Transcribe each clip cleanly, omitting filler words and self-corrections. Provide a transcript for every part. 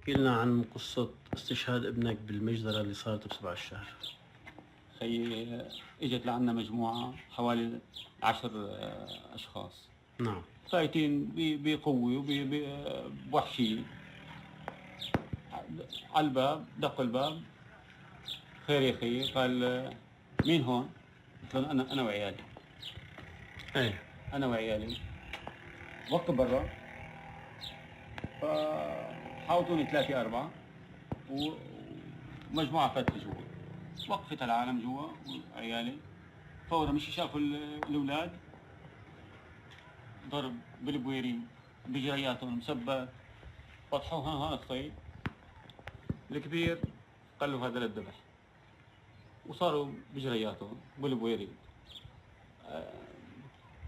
احكي لنا عن قصة استشهاد ابنك بالمجزرة اللي صارت ب7 الشهر. خيي اجت لعنا مجموعة حوالي 10 أشخاص نعم. فايتين بقوة وبوحشية على الباب. دق الباب، خير يا خيي. قال مين هون؟ قلت له أنا وعيالي. ايه. أنا وعيالي. وقت برا، فحاوطوني 3 4 ومجموعة فاتت جوا. وقفت العالم جوا وعيالي. فورا مش شافوا الأولاد، ضرب بالبويرين بجرياتهم مسبات. فتحوها هون الصيد. الكبير قال له هذا للذبح، وصاروا بجرياتهم بالبويرين.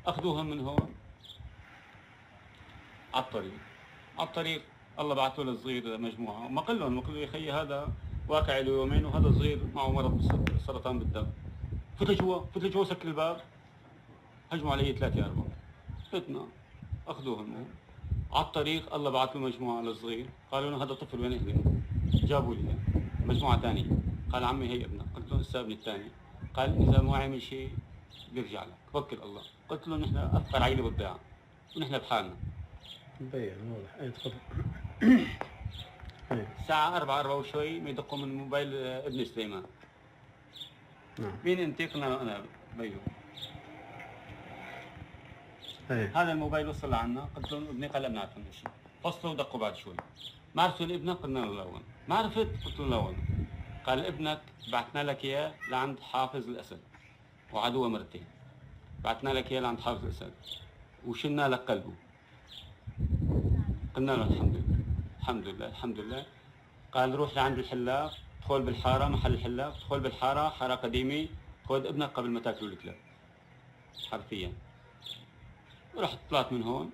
أخذوهم من هون على الطريق. الله بعث له الصغير مجموعة، ما قال لهم يا خيي هذا واقع له يومين وهذا صغير معه مرض سرطان بالدم. فتلوا جوا سكر الباب، هجموا علي 3 4. فتنا أخذوهم على الطريق. الله بعث له مجموعة للصغير، قالوا له هذا طفل وين ابنك؟ جابوا لي مجموعة ثانية. قال عمي هي ابنك. قلت له لسه ابني الثاني. قال إذا ما عمل شيء بيرجع لك، توكل الله. قلت له نحن أفقر عيلة بالضيعة ونحن بحالنا. مبين واضح. ايه تفضل. الساعة 4 وشوي ما يدقوا من موبايل ابن سليمان. نعم. مين انت؟ قلنا له انا بيو. ايه. هذا الموبايل وصل لعنا. قلت له ابني. قال لا بنعرف منه شيء. فصلوا ودقوا بعد شوي. ما عرفتوا ابنك؟ قلنا له الاول. ما عرفت؟ قلت له الاول. قال ابنك بعثنا لك اياه لعند حافظ الاسد وعدوه مرتين. بعثنا لك اياه لعند حافظ الاسد وشلنا لك قلبه. قلنا له الحمد لله الحمد لله الحمد لله. قال روح لعند الحلاق، ادخل بالحارة، محل الحلاق، ادخل بالحارة، حارة قديمة، خذ ابنك قبل ما تاكلوا الكلاب. حرفيا. ورحت طلعت من هون.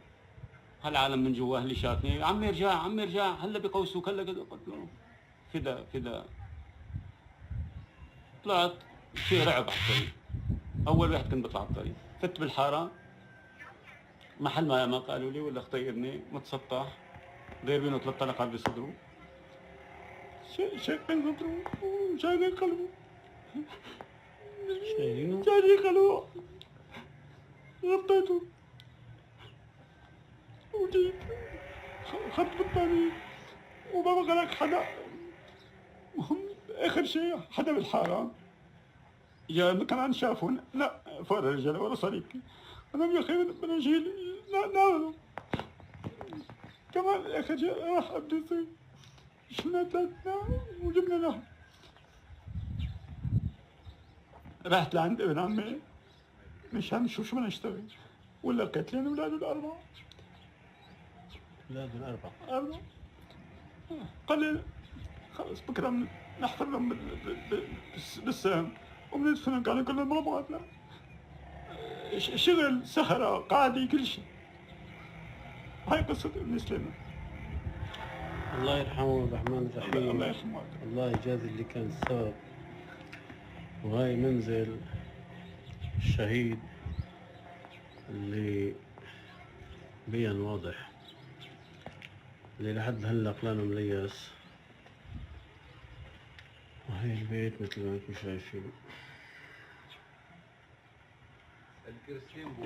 هالعالم من جوا اللي شافني عمي ارجع عمي ارجع هلا بقوسوك هلا كذا. قلت له فدا. طلعت في رعب على الطريق. اول واحد كنت بطلع على الطريق. فت بالحارة، محل ما قالوا لي ولا خطيرني متسطح ضاربينه 3 طلقات بصدره. شق صدره وشايل قلبه. شايل قلبه. غطيته وجيت خدت بالطريق وما بقى لك حدا. وهم اخر شيء حدا بالحارة جا كمان شافون. لا فوق الرجال ورا صليبي. انا يا اخي بدنا نشيل ناخذه. كمان اخر شيء راح ابدي يصير. شلنا 3 وجبنا له. رحت لعند ابن عمي مشان نشوف شو بدنا نشتغل. ولا قتلين اولاده ال4. اولاده ال4. 4. قال لي خلص بكره نحفرهم بالسهم وبندفنهم. قالوا كلهم ما بغينا شغل سهرة قاعدة كل شيء. هاي قصة ابن سليمان. الله يرحمه الرحمن الرحيم. الله يرحمه. الله يجازي اللي كان السبب. وهاي منزل الشهيد اللي بين واضح اللي لحد هلا قلانه مليس. وهي البيت مثل ما انتم شايفين. الكرسيين بو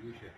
يوشع.